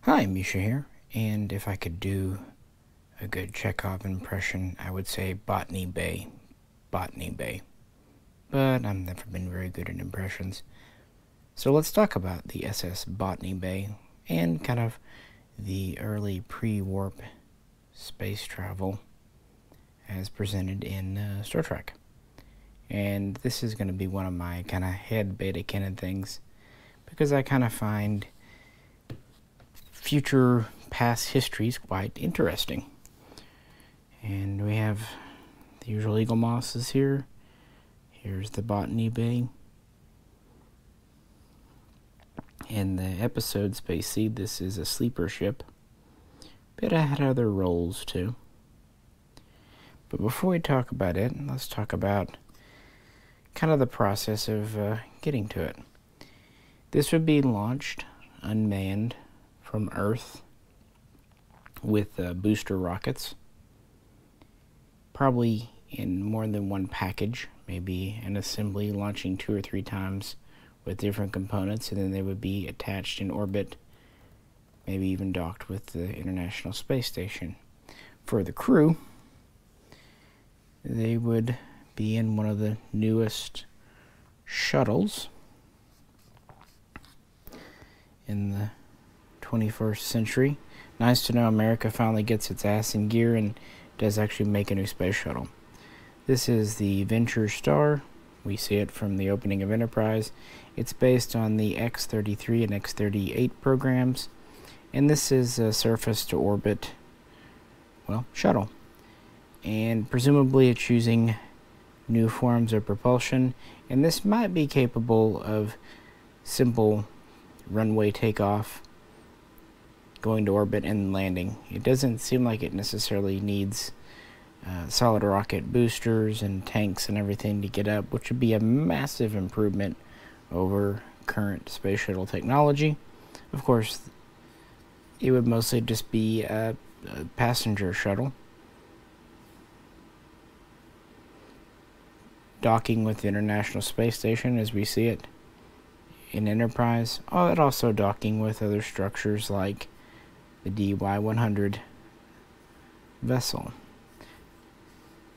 Hi, Misha here, and if I could do a good Chekhov impression, I would say Botany Bay, Botany Bay. But I've never been very good at impressions. So let's talk about the SS Botany Bay and kind of the early pre-warp space travel as presented in Star Trek. And this is going to be one of my kind of head beta canon things because I kind of find future past histories quite interesting. And we have the usual eagle mosses here. Here's the Botany Bay. And the episode Space Seed, this is a sleeper ship. But it had other roles too. But before we talk about it, let's talk about kind of the process of getting to it. This would be launched unmanned from Earth with booster rockets, probably in more than one package, maybe an assembly launching 2 or 3 times with different components, and then they would be attached in orbit, maybe even docked with the International Space Station. For the crew, they would be in one of the newest shuttles in the 21st century. Nice to know America finally gets its ass in gear and does actually make a new space shuttle. This is the Venture Star. We see it from the opening of Enterprise. It's based on the X-33 and X-38 programs, and this is a surface-to-orbit, shuttle. And presumably it's using new forms of propulsion, and this might be capable of simple runway takeoff, going to orbit and landing. It doesn't seem like it necessarily needs solid rocket boosters and tanks and everything to get up, which would be a massive improvement over current space shuttle technology. Of course, it would mostly just be a passenger shuttle docking with the International Space Station as we see it in Enterprise. It also docking with other structures like the DY-100 vessel.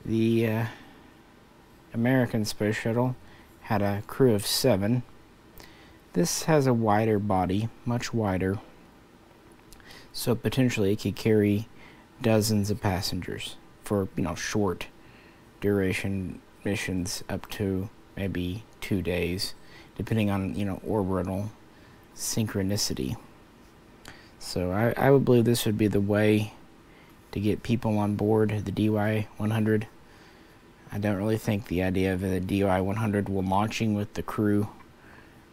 The American Space Shuttle had a crew of 7. This has a wider body, much wider, so potentially it could carry dozens of passengers for, short duration missions up to maybe 2 days, depending on, orbital synchronicity. So I would believe this would be the way to get people on board the DY-100. I don't really think the idea of the DY-100 launching with the crew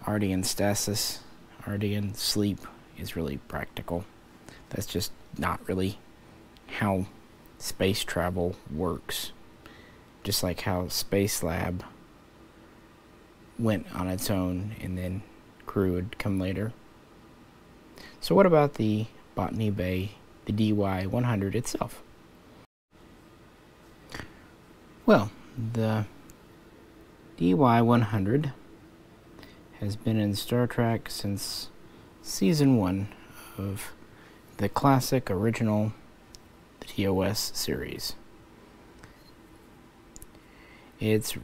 already in stasis, already in sleep, is really practical. That's just not really how space travel works. Just like how Space Lab went on its own and then crew would come later. So what about the Botany Bay, the DY-100 itself? Well, the DY-100 has been in Star Trek since Season 1 of the classic original TOS series. It's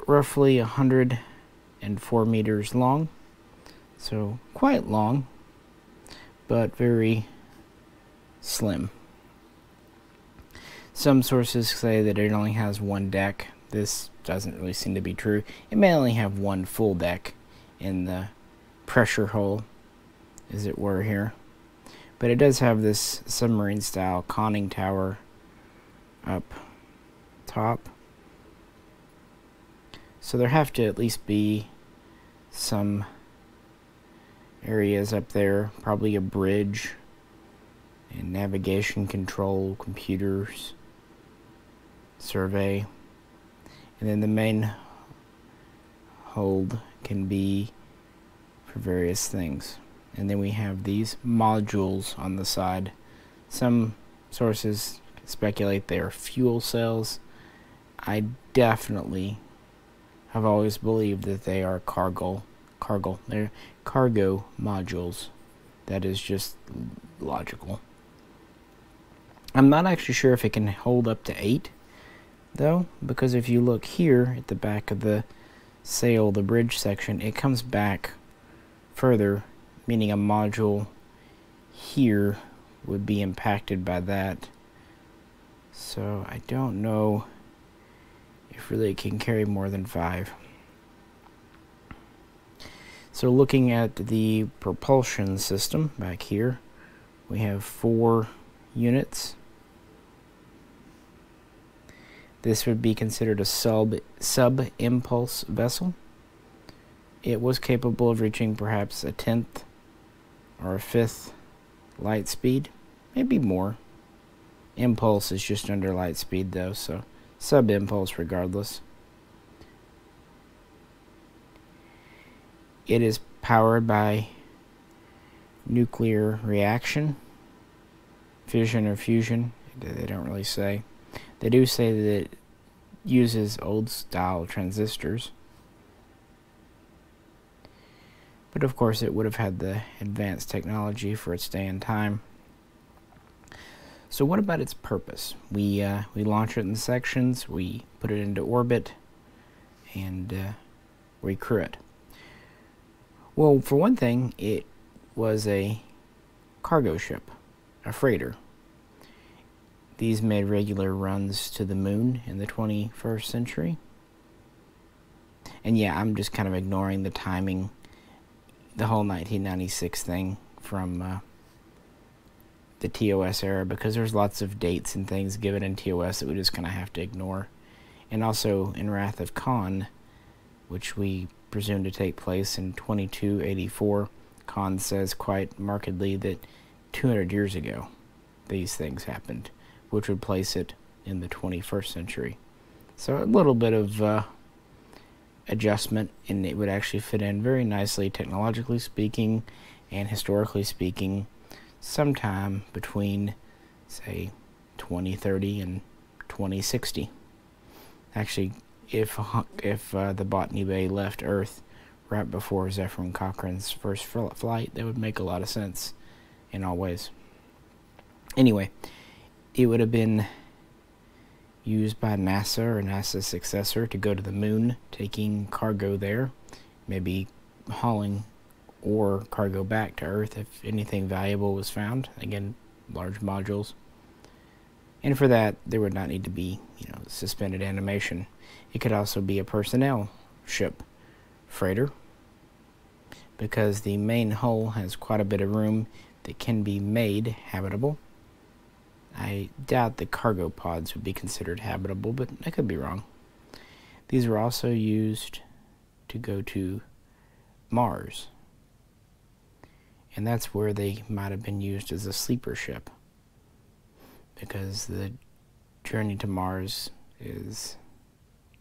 roughly 104 meters long, so quite long, but very slim. Some sources say that it only has 1 deck. This doesn't really seem to be true. It may only have 1 full deck in the pressure hull, as it were, here. But it does have this submarine-style conning tower up top. So there have to at least be some areas up there, probably a bridge and navigation control, computers, survey, and then the main hold can be for various things. And then we have these modules on the side. Some sources speculate they are fuel cells. I definitely have always believed that they are cargo modules That is just logical. I'm not actually sure if it can hold up to 8, though, because if you look here at the back of the sail, the bridge section, it comes back further, meaning a module here would be impacted by that. So I don't know if really it can carry more than 5. So looking at the propulsion system back here, we have 4 units. This would be considered a sub-impulse vessel. It was capable of reaching perhaps a 10th or a 5th light speed, maybe more. Impulse is just under light speed though, so sub-impulse regardless. It is powered by nuclear reaction, fission or fusion. They don't really say. They do say that it uses old-style transistors. But of course it would have had the advanced technology for its day and time. So what about its purpose? We launch it in sections, we put it into orbit, and recrew it. Well, for one thing, it was a cargo ship, a freighter. These made regular runs to the moon in the 21st century. And yeah, I'm just kind of ignoring the timing, the whole 1996 thing from the TOS era, because there's lots of dates and things given in TOS that we just kind of have to ignore. And also in Wrath of Khan, which we presume to take place in 2284, Khan says quite markedly that 200 years ago these things happened, which would place it in the 21st century. So a little bit of adjustment, and it would actually fit in very nicely, technologically speaking and historically speaking, sometime between, say, 2030 and 2060. Actually, if the Botany Bay left Earth right before Zefram Cochrane's first flight, that would make a lot of sense in all ways. Anyway, it would have been used by NASA or NASA's successor to go to the moon, taking cargo there, maybe hauling or cargo back to Earth if anything valuable was found. Again, large modules. And for that, there would not need to be, suspended animation. It could also be a personnel ship, freighter, because the main hull has quite a bit of room that can be made habitable. I doubt the cargo pods would be considered habitable, but I could be wrong. These were also used to go to Mars, and that's where they might have been used as a sleeper ship, because the journey to Mars is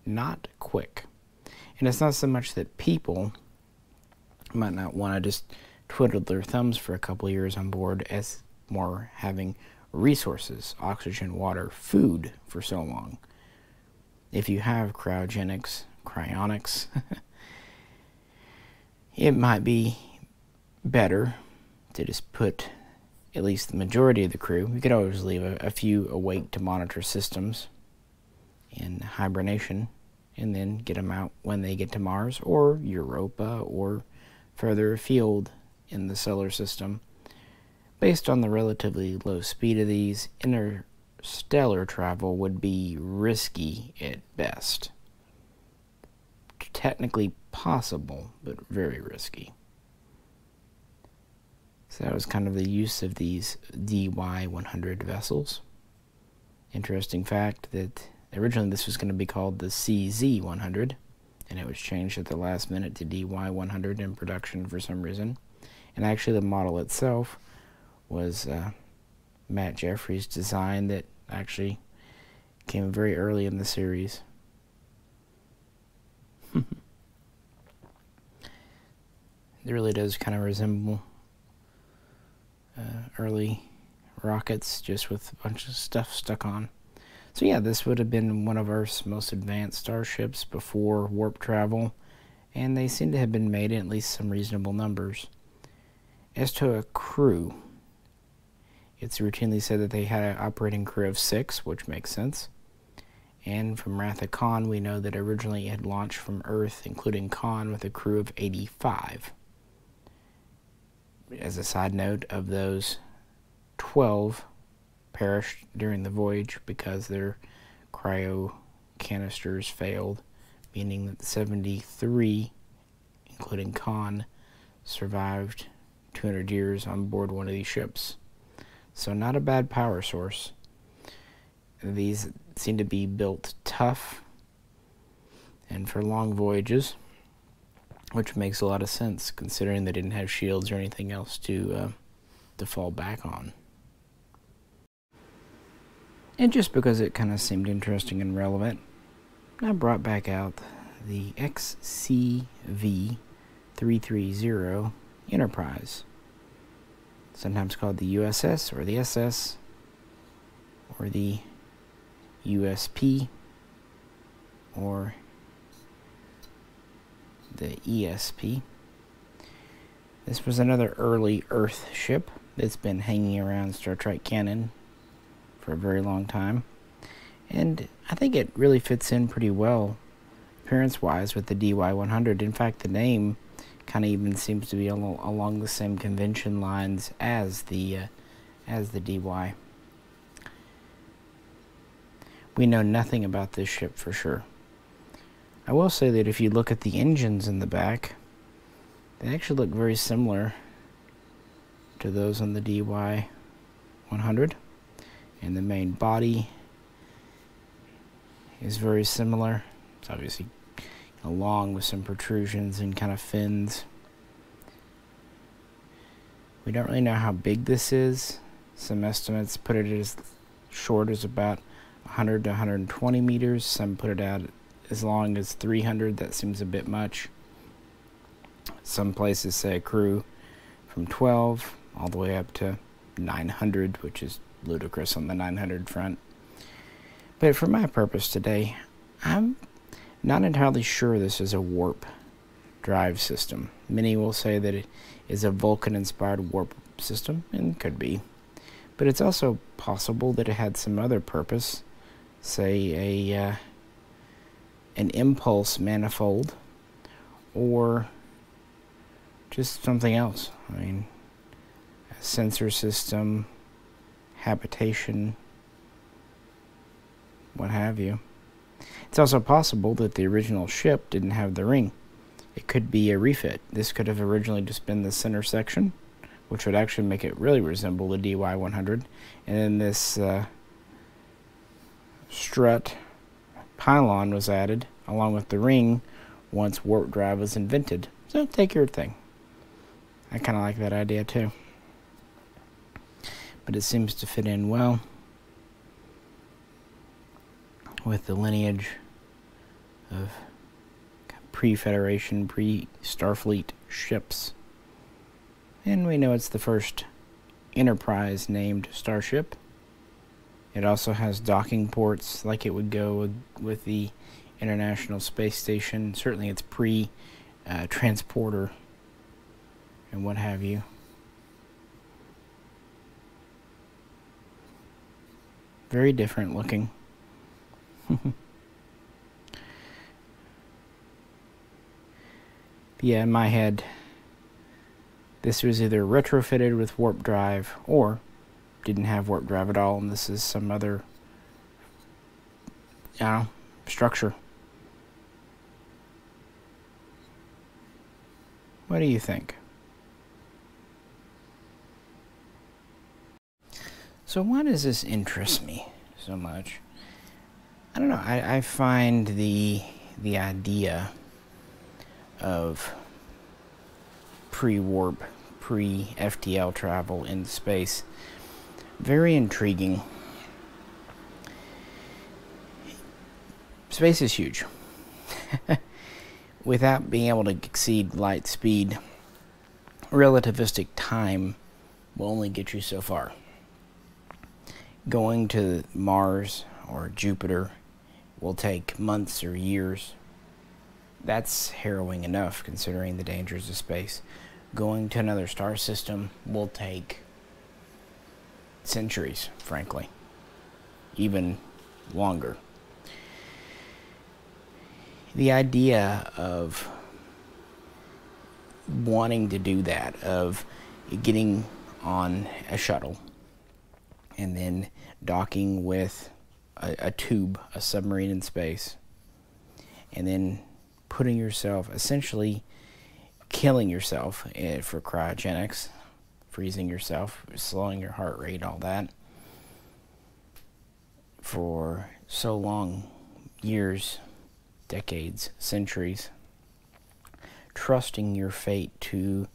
not quick. And it's not so much that people might not want to just twiddle their thumbs for a couple of years on board, as more having resources, oxygen, water, food for so long. If you have cryogenics, it might be better to just put at least the majority of the crew. We could always leave a few awake to monitor systems in hibernation, and then get them out when they get to Mars or Europa or further afield in the solar system. Based on the relatively low speed of these, interstellar travel would be risky at best. Technically possible, but very risky. So that was kind of the use of these DY-100 vessels. Interesting fact that originally this was going to be called the CZ-100, and it was changed at the last minute to DY-100 in production for some reason. And actually the model itself was Matt Jeffries' design that actually came very early in the series. It really does kind of resemble early rockets, just with a bunch of stuff stuck on. So yeah, this would have been one of Earth's most advanced starships before warp travel, and they seem to have been made in at least some reasonable numbers. As to a crew, it's routinely said that they had an operating crew of 6, which makes sense. And from Wrath of Khan, we know that originally it had launched from Earth, including Khan, with a crew of 85. As a side note, of those, 12 perished during the voyage because their cryo canisters failed, meaning that 73, including Khan, survived 200 years on board one of these ships. So not a bad power source. These seem to be built tough and for long voyages, which makes a lot of sense considering they didn't have shields or anything else to fall back on. And just because it kind of seemed interesting and relevant, I brought back out the XCV-330 Enterprise, sometimes called the USS or the SS or the USP or the ESP. This was another early Earth ship that's been hanging around Star Trek canon for a very long time, and I think it really fits in pretty well appearance-wise with the DY-100. In fact, the name kind of even seems to be along the same convention lines as the DY. We know nothing about this ship for sure. I will say that if you look at the engines in the back, they actually look very similar to those on the DY-100, and the main body is very similar. It's obviously long with some protrusions and kind of fins. We don't really know how big this is. Some estimates put it as short as about 100 to 120 meters. Some put it out as long as 300. That seems a bit much. Some places say a crew from 12 all the way up to 900, which is ludicrous on the 900 front. But for my purpose today, I'm not entirely sure this is a warp drive system. Many will say that it is a Vulcan-inspired warp system, and could be. But it's also possible that it had some other purpose, say an impulse manifold, or just something else. I mean, a sensor system, habitation, what have you. It's also possible that the original ship didn't have the ring. It could be a refit. This could have originally just been the center section, which would actually make it really resemble the DY-100. And then this strut pylon was added along with the ring once warp drive was invented. So take your thing. I kind of like that idea too. But it seems to fit in well with the lineage of pre-Federation, pre-Starfleet ships. And we know it's the first Enterprise named starship. It also has docking ports like it would go with the International Space Station. Certainly it's pre-transporter and what have you. Very different looking. Yeah, in my head, this was either retrofitted with warp drive or didn't have warp drive at all, and this is some other structure. What do you think? So why does this interest me so much? I don't know. I find the idea of pre-warp, pre-FTL travel in space very intriguing. Space is huge. Without being able to exceed light speed, relativistic time will only get you so far. Going to Mars or Jupiter will take months or years. That's harrowing enough considering the dangers of space. going to another star system will take centuries, frankly, even longer. The idea of wanting to do that, of getting on a shuttle and then docking with a tube, a submarine in space, and then putting yourself, essentially killing yourself for cryogenics, freezing yourself, slowing your heart rate, all that, for so long, years, decades, centuries, trusting your fate to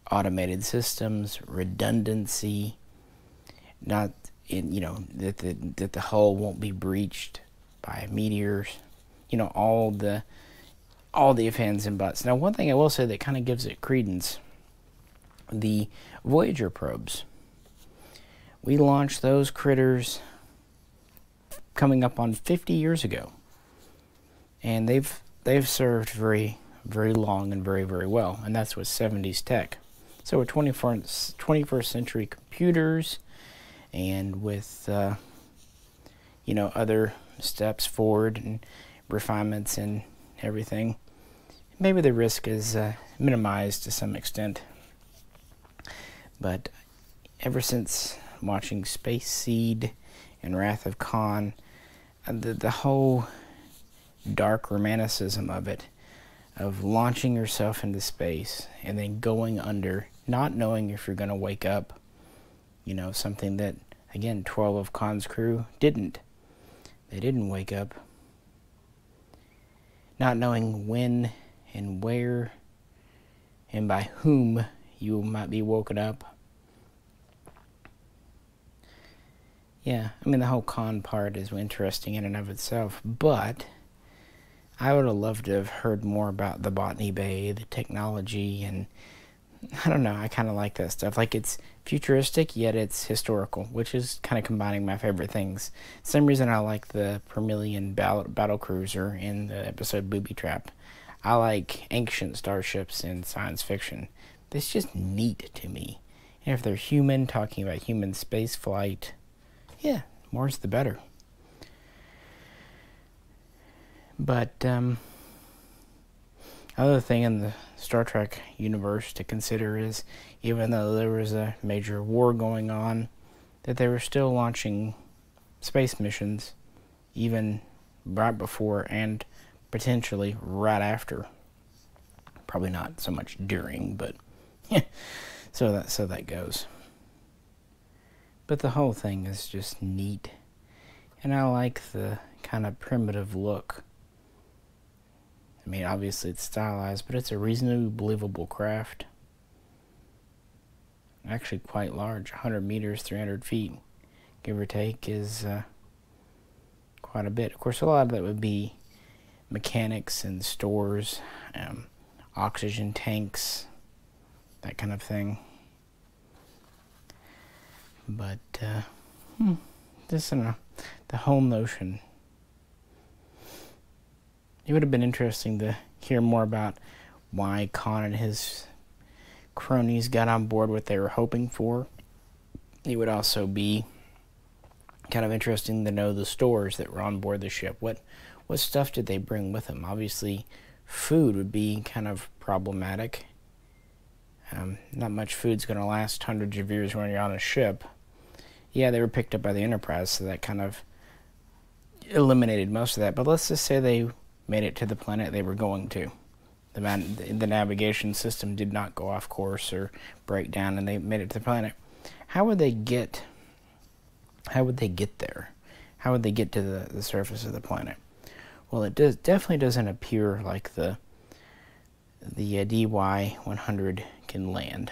automated systems, redundancy, not in, that the hull won't be breached by meteors, all the ifs, ands, and buts. Now, one thing I will say that kind of gives it credence, the Voyager probes. We launched those critters coming up on 50 years ago, and they've served very, very long and very, very well, and that's with 70s tech. So with 21st century computers, and with other steps forward and refinements and everything, maybe the risk is minimized to some extent. But ever since watching Space Seed and Wrath of Khan, the whole dark romanticism of it, of launching yourself into space and then going under, not knowing if you're going to wake up, something that, again, 12 of Khan's crew didn't. They didn't wake up. Not knowing when and where and by whom you might be woken up. Yeah, the whole Khan part is interesting in and of itself, but I would have loved to have heard more about the Botany Bay, the technology, and I don't know, I kind of like that stuff. Like, it's futuristic, yet it's historical, which is kind of combining my favorite things. Same reason I like the Permilian battle cruiser in the episode Booby Trap. I like ancient starships in science fiction. It's just neat to me. And if they're human, talking about human space flight, yeah, more's the better. But, another thing in the Star Trek universe to consider is, even though there was a major war going on, that they were still launching space missions, even right before and potentially right after. Probably not so much during, but yeah, so that goes. But the whole thing is just neat, and I like the kind of primitive look. Obviously it's stylized, but it's a reasonably believable craft. Actually quite large, 100 meters, 300 feet, give or take, is quite a bit. Of course, a lot of that would be mechanics and stores, oxygen tanks, that kind of thing. But, just the whole notion. It would have been interesting to hear more about why Khan and his cronies got on board what they were hoping for. It would also be kind of interesting to know the stores that were on board the ship. What stuff did they bring with them? Obviously, food would be kind of problematic. Not much food's going to last hundreds of years when you're on a ship. Yeah, they were picked up by the Enterprise, so that kind of eliminated most of that. But let's just say they made it to the planet they were going to. The navigation system did not go off course or break down, and they made it to the planet. How would they get there? How would they get to the surface of the planet? Well, it definitely doesn't appear like the DY-100 can land.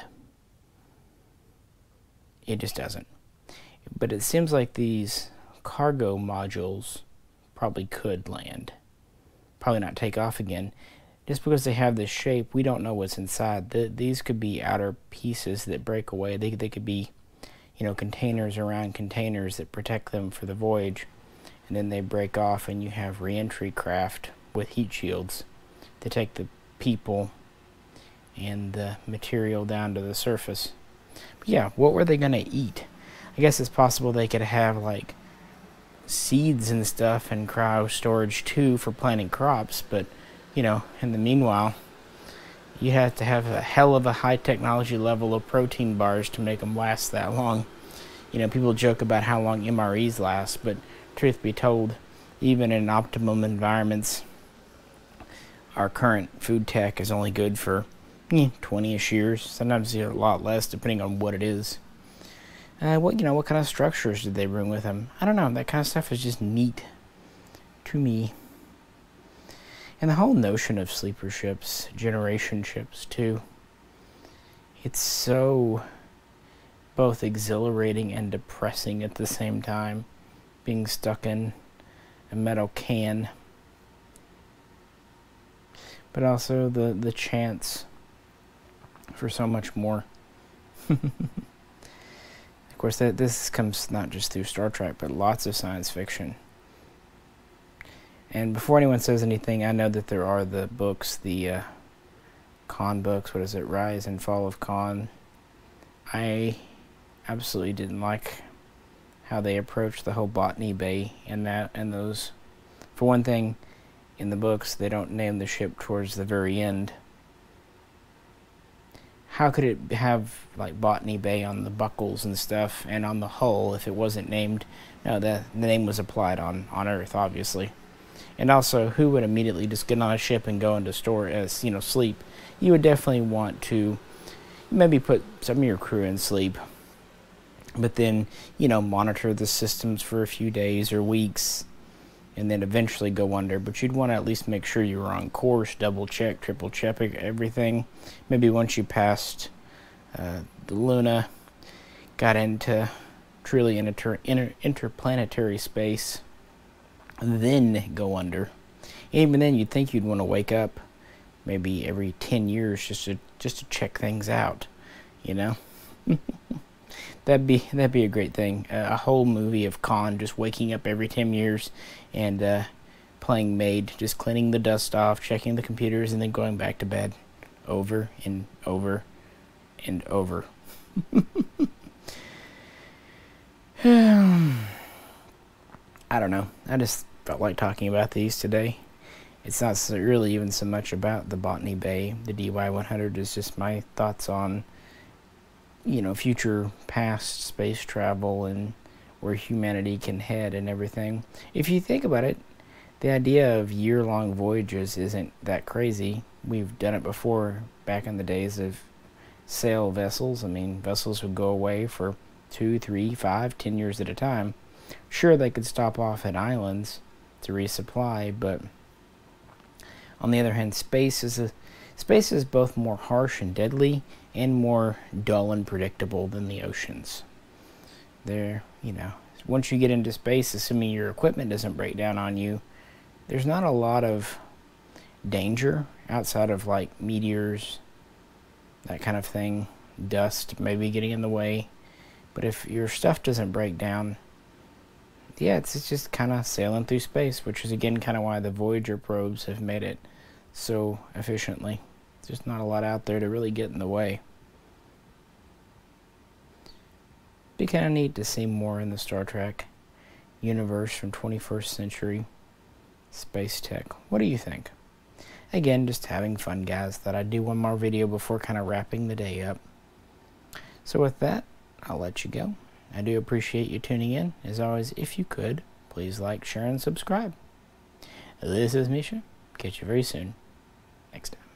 It just doesn't. But it seems like these cargo modules probably could land. Probably not take off again. Just because they have this shape, we don't know what's inside. These could be outer pieces that break away. They could be, containers around containers that protect them for the voyage. And then they break off, and you have re-entry craft with heat shields to take the people and the material down to the surface. But yeah, what were they going to eat? I guess it's possible they could have like seeds and stuff in cryo storage too for planting crops, but you know, in the meanwhile, you have to have a hell of a high technology level of protein bars to make them last that long. You know, people joke about how long MREs last, but truth be told, even in optimum environments, our current food tech is only good for 20-ish years, sometimes a lot less depending on what it is. What kind of structures did they bring with them? I don't know, that kind of stuff is just neat to me. And the whole notion of sleeper ships, generation ships too, it's so both exhilarating and depressing at the same time, being stuck in a metal can, but also the chance for so much more. Of course, this comes not just through Star Trek, but lots of science fiction. And before anyone says anything, I know that there are the books, the Khan books. What is it? Rise and Fall of Khan. I absolutely didn't like how they approached the whole Botany Bay and those. For one thing, in the books, they don't name the ship towards the very end. How could it have like Botany Bay on the buckles and stuff and on the hull if it wasn't named? No, the name was applied on Earth, obviously. And also, who would immediately just get on a ship and go into sleep? You would definitely want to maybe put some of your crew in sleep, but then, monitor the systems for a few days or weeks, and then eventually go under. But you'd want to at least make sure you were on course, double check, triple check everything. Maybe once you passed the Luna, got into truly interplanetary space, then go under. Even then, you'd think you'd want to wake up maybe every 10 years just to check things out, That'd be a great thing. A whole movie of Khan just waking up every 10 years and playing maid, just cleaning the dust off, checking the computers, and then going back to bed over and over and over. I don't know. I just felt like talking about these today. It's not really even so much about the Botany Bay. The DY-100 is just my thoughts on future past space travel and where humanity can head and everything. If you think about it, the idea of year-long voyages isn't that crazy. We've done it before back in the days of sail vessels. I mean, vessels would go away for 2, 3, 5, 10 years at a time. Sure, they could stop off at islands to resupply, but on the other hand, space is both more harsh and deadly and more dull and predictable than the oceans. Once you get into space, assuming your equipment doesn't break down on you, there's not a lot of danger outside of like meteors, that kind of thing, dust maybe getting in the way. But if your stuff doesn't break down, yeah, it's just kind of sailing through space, which is again kind of why the Voyager probes have made it so efficiently. There's not a lot out there to really get in the way. Be kind of neat to see more in the Star Trek universe from 21st century space tech. What do you think? Again, just having fun, guys. Thought I'd do one more video before kind of wrapping the day up. So with that, I'll let you go. I do appreciate you tuning in. As always, if you could, please like, share, and subscribe. This is Misha. Catch you very soon. Next time.